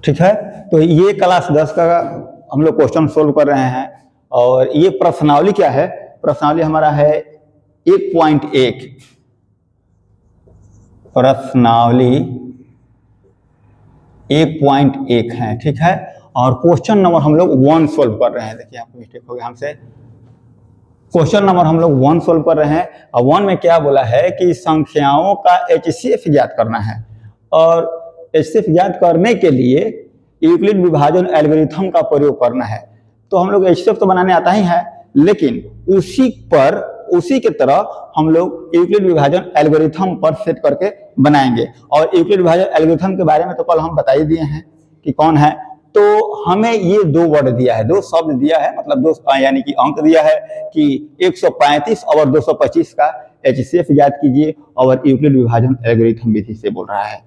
ठीक है, तो ये क्लास 10 का हम लोग क्वेश्चन सोल्व कर रहे हैं। और ये प्रश्नावली क्या है, प्रश्नावली हमारा है 1.1, प्रश्नावली 1.1 है। ठीक है, और क्वेश्चन नंबर हम लोग 1 सोल्व कर रहे हैं। देखिए यहाँ पे मिस्टेक हो गया हमसे, क्वेश्चन नंबर हम लोग 1 सोल्व कर रहे हैं। और 1 में क्या बोला है कि संख्याओं का HCF ज्ञात करना है। और HCF ज्ञात करने के लिए यूक्लिड विभाजन एल्गोरिथम का प्रयोग करना है। तो हम लोग HCF तो बनाने आता ही है, लेकिन उसी के तरह हम लोग यूक्लिड विभाजन एल्गोरिथम पर सेट करके बनाएंगे। और यूक्लिड विभाजन एल्गोरिथम के बारे में तो कल हम बता ही दिए हैं कि कौन है। तो हमें ये दो वर्ड दिया है, दो शब्द दिया है, मतलब दो यानी कि अंक दिया है कि 135 और 225 का HCF ज्ञात कीजिए और यूक्लिड विभाजन एल्गोरिथम विधि से बोल रहा है।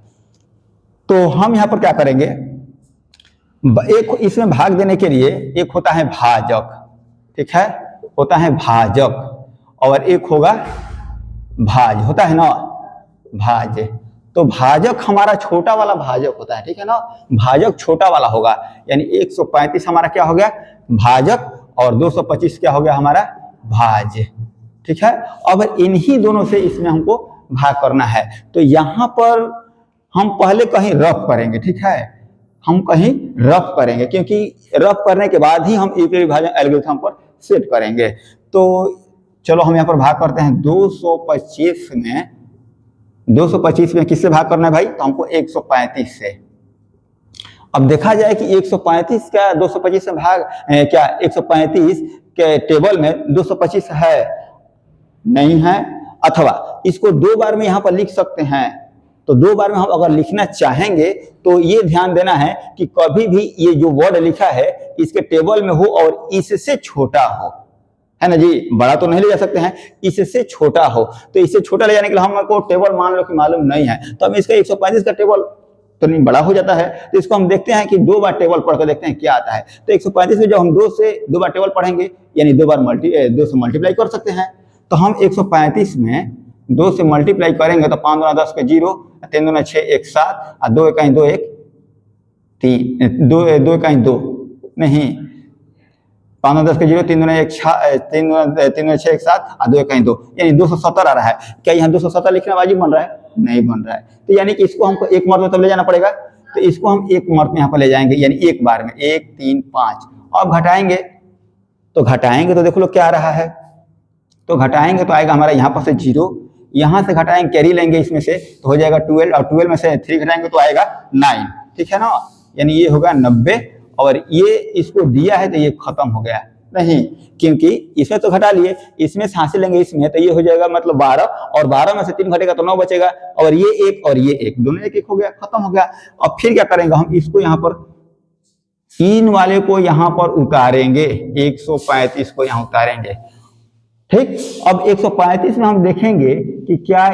तो हम यहाँ पर क्या करेंगे, एक इसमें भाग देने के लिए एक होता है भाजक, ठीक है, होता है भाजक, और एक होगा भाज, होता है ना भाज। तो भाजक हमारा छोटा वाला भाजक होता है, ठीक है ना, भाजक छोटा वाला होगा। यानी 135 हमारा क्या हो गया भाजक और 225 क्या हो गया हमारा भाज। ठीक है, अब इन्हीं दोनों से इसमें हमको भाग करना है। तो यहाँ पर हम पहले कहीं रफ करेंगे, ठीक है, हम कहीं रफ करेंगे, क्योंकि रफ करने के बाद ही हम यूक्लिड विभाजन एल्गोरिथम पर सेट करेंगे। तो चलो हम यहाँ पर भाग करते हैं 225 में किससे भाग करना है भाई, तो हमको 135 से। अब देखा जाए कि 135 का 225 से भाग क्या 135 के टेबल में 225 है नहीं है, अथवा इसको दो बार में यहाँ पर लिख सकते हैं। तो दो बार में हम अगर लिखना चाहेंगे तो ये ध्यान देना है कि कभी भी ये जो वर्ड लिखा है इसके टेबल में हो और इससे छोटा हो, है ना जी, बड़ा तो नहीं ले जा सकते हैं, इससे छोटा हो। तो इससे छोटा ले जाने के लिए हमको टेबल मान लो कि मालूम नहीं है, तो हम इसका 135 का टेबल तो नहीं बड़ा हो जाता है। तो इसको हम देखते हैं कि दो बार टेबल पढ़ कर देखते हैं क्या आता है। तो 135 में जब हम दो बार टेबल पढ़ेंगे यानी दो से मल्टीप्लाई कर सकते हैं। तो हम 135 में 2 से मल्टीप्लाई करेंगे तो 5 दूना 10 के 0, 3 दूना 6 1 7 और 2 1 2 1 3 2 2 1 2 नहीं, 5 दूना 10 के 0, 3 दूना 1 3 दूना 6 1 7 और 2 1 2, यानी 270 आ रहा है। क्या यहाँ 270 लिखना वाजिब बन रहा है? नहीं बन रहा है। तो यानी कि इसको हमको एक मर्त में तब ले जाना पड़ेगा। तो इसको हम एक मर्त में यहाँ पर ले जाएंगे, यानी एक बार में 1 3 5। अब घटाएंगे तो देखो लो क्या आ रहा है। तो घटाएंगे तो आएगा हमारा यहाँ पर से 0, यहाँ से घटाएंगे कैरी लेंगे इसमें से तो हो जाएगा 12, और 12 में से 3 घटाएंगे तो आएगा 9, ठीक है ना, यानी ये होगा 90। और ये इसको दिया है तो ये खत्म हो गया नहीं, क्योंकि इसमें तो घटा लिए, इसमें से हासिल लेंगे इसमें तो ये हो जाएगा मतलब 12, और 12 में से 3 घटेगा तो 9 बचेगा, और ये 1 और ये 1 दोनों 1 1 हो गया, खत्म हो गया। अब फिर क्या करेंगे हम, इसको यहाँ पर 3 वाले को यहाँ पर उतारेंगे, 135 को यहाँ उतारेंगे, ठीक। अब 135 में हम देखेंगे कि क्या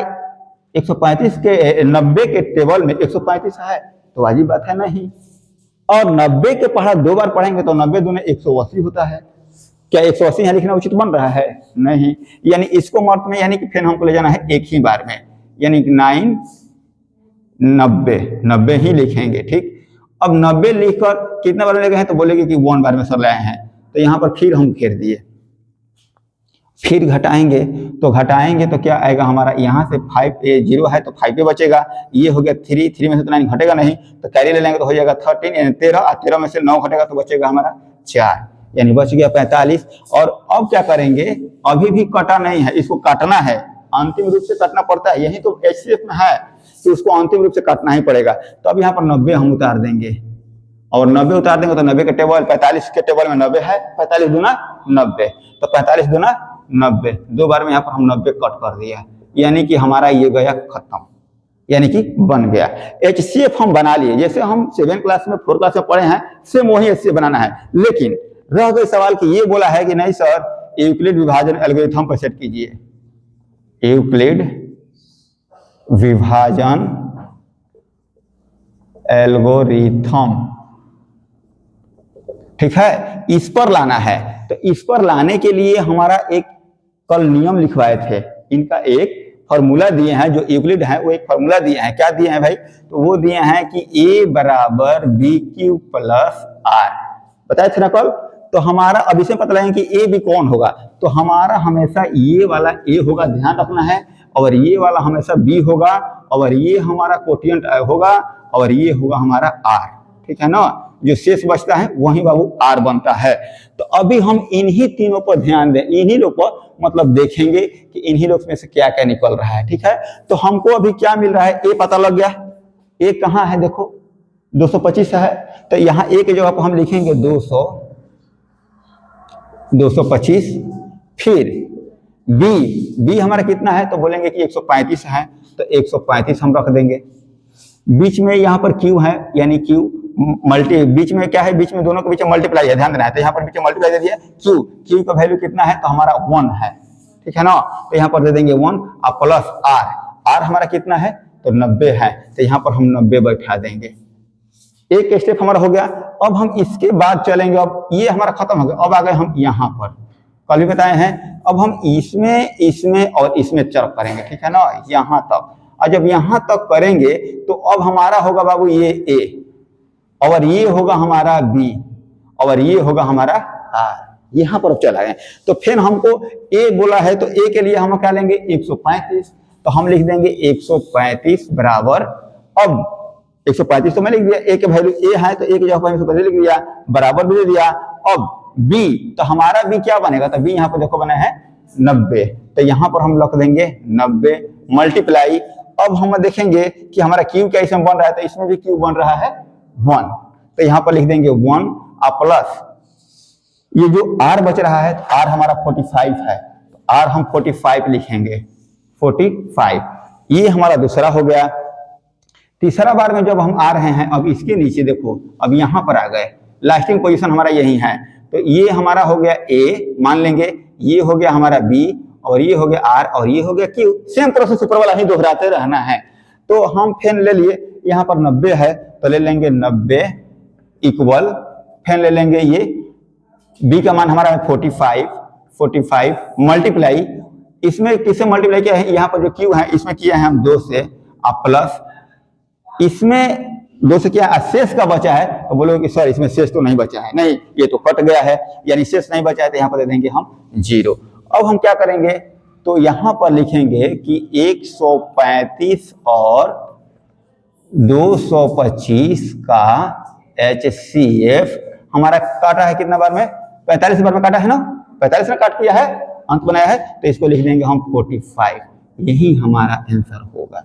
135 के 90 के टेबल में 135 है, तो वाजिब बात है नहीं। और 90 के पढ़ा दो बार पढ़ेंगे तो 90 दूने 180 होता है। क्या 180 यहाँ लिखना उचित बन रहा है? नहीं, यानी इसको मर्त में यानी कि फिर हमको ले जाना है एक ही बार में, यानी कि 9 90 ही लिखेंगे, ठीक। अब 90 लिखकर कितने बार ले गए हैं तो बोलेंगे कि 1 बार में सर लाए हैं। तो यहाँ पर फिर हम घेर दिए, फिर घटाएंगे तो क्या आएगा हमारा, यहाँ से 5 0 है तो 5 पे बचेगा, ये हो गया 3 में से तो 9 घटेगा नहीं, तो कैरी ले लेंगे तो हो जाएगा 13 यानी 13, और 13 में से 9 घटेगा तो बचेगा हमारा 4, यानी बच गया 45। और अब क्या करेंगे, अभी भी कटा नहीं है, इसको काटना है, अंतिम रूप से काटना पड़ता है, यही तो HCF में है कि उसको अंतिम रूप से काटना ही पड़ेगा। तो अब यहाँ पर 90 हम उतार देंगे, और 90 उतार देंगे तो 90 के टेबल 45 के टेबल में 90 है, 45 दूना 90, तो 45 दूना 90, दो बार में यहाँ पर हम 90 कट कर दिया, यानी कि हमारा ये गया खत्म, यानी कि बन गया। HCF हम बना लिए, जैसे हम 7 क्लास में 4 क्लास में पढ़े हैं, सेम वही HCF बनाना है। लेकिन रह गए सवाल कि ये बोला है कि नहीं सर यूक्लिड विभाजन एल्गोरिथम पर सेट कीजिए, यूक्लिड विभाजन एल्गोरिथम, ठीक है, इस पर लाना है। तो इस पर लाने के लिए हमारा एक कल नियम लिखवाए थे, इनका एक फॉर्मूला दिए हैं, जो यूक्लिड है वो एक फॉर्मूला दिए हैं। क्या दिए हैं भाई? तो वो दिए हैं कि a बराबर बी क्यू प्लस आर, बताए थे ना कल। तो हमारा अब इसे पता लगेगा कि ए बी कौन होगा, तो हमारा हमेशा ये वाला ए होगा, ध्यान रखना है, और ये वाला हमेशा बी होगा, और ये हमारा कोटिएंट होगा, और ये होगा हमारा आर, ठीक है ना। जो शेष बचता है वही बाबू आर बनता है। तो अभी हम इन्हीं तीनों पर ध्यान दें, इन्हीं लोग पर मतलब देखेंगे कि इन्हीं लोग में से क्या क्या निकल रहा है, ठीक है। तो हमको अभी क्या मिल रहा है, ए पता लग गया, ए कहाँ है देखो 225 है, तो यहाँ ए की जगह पर हम लिखेंगे 225। फिर बी हमारा कितना है, तो बोलेंगे कि 135 है, तो 135 हम रख देंगे। बीच में यहाँ पर क्यू है, यानी क्यू मल्टी, बीच में क्या है, बीच में दोनों के बीच में मल्टीप्लाई है, ध्यान देना है। तो यहाँ पर बीच में मल्टीप्लाई दे दिया, क्यू का वैल्यू कितना है, तो हमारा 1 है, ठीक है ना। तो यहाँ पर दे देंगे 1 और प्लस आर हमारा कितना है, तो 90 है, तो यहाँ पर हम 90 बैठा देंगे। एक स्टेप हमारा हो गया। अब हम इसके बाद चलेंगे, अब ये हमारा खत्म हो गया, अब आ गए हम यहाँ पर, कल भी बताए हैं, अब हम इसमें और इसमें चर्क करेंगे, ठीक है ना, यहाँ तक। और जब यहाँ तक करेंगे तो अब हमारा होगा बाबू ये ए, और ये होगा हमारा बी, और ये होगा हमारा आर। यहाँ पर अब चला गए, तो फिर हमको ए बोला है, तो ए के लिए हम क्या लेंगे 135, तो हम लिख देंगे 135 बराबर, अब 135 तो मैं लिख दिया, ए के वैल्यू ए है, तो ए की जगह पर 135 लिख दिया, बराबर भी दे दिया। अब बी, तो हमारा बी क्या बनेगा, तो बी यहाँ पर देखो बना है 90, तो यहाँ पर हम लिख देंगे 90 मल्टीप्लाई। अब हम देखेंगे कि हमारा क्यू क्या इसमें बन रहा है, तो इसमें भी क्यू बन रहा है 1, तो यहाँ पर लिख देंगे 1 और प्लस ये जो आर बच रहा है, तो आर हमारा 45 है, तो आर हम 45 लिखेंगे, 45। ये हमारा दूसरा हो गया। तीसरा बार में जब हम आ रहे हैं, अब इसके नीचे देखो, अब यहाँ पर आ गए, लास्टिंग पोजीशन हमारा यही है, तो ये हमारा हो गया ए, मान लेंगे, ये हो गया हमारा बी, और ये हो गया आर, और ये हो गया क्यू। सेम प्रोसेस ऊपर वाला ही दोहराते रहना है। तो हम फिर ले लिए, यहाँ पर 90 है, तो ले लेंगे 90 इक्वल, फिर ले लेंगे ये बी का मान हमारा 45 मल्टीप्लाई, इसमें किससे मल्टीप्लाई किया है, यहाँ पर जो क्यू है इसमें किया है हम 2 से, और प्लस इसमें 2 से किया, शेष का बचा है, तो बोलो कि सर इसमें शेष तो नहीं बचा है, नहीं ये तो कट गया है, यानी शेष नहीं बचा है, तो यहाँ पर दे देंगे हम 0। अब हम क्या करेंगे, तो यहाँ पर लिखेंगे कि 135 और 225 का HCF हमारा काटा है कितना बार में, 45 बार में काटा है ना, 45 में काट किया है, अंक बनाया है, तो इसको लिख देंगे हम 45। यही हमारा आंसर होगा।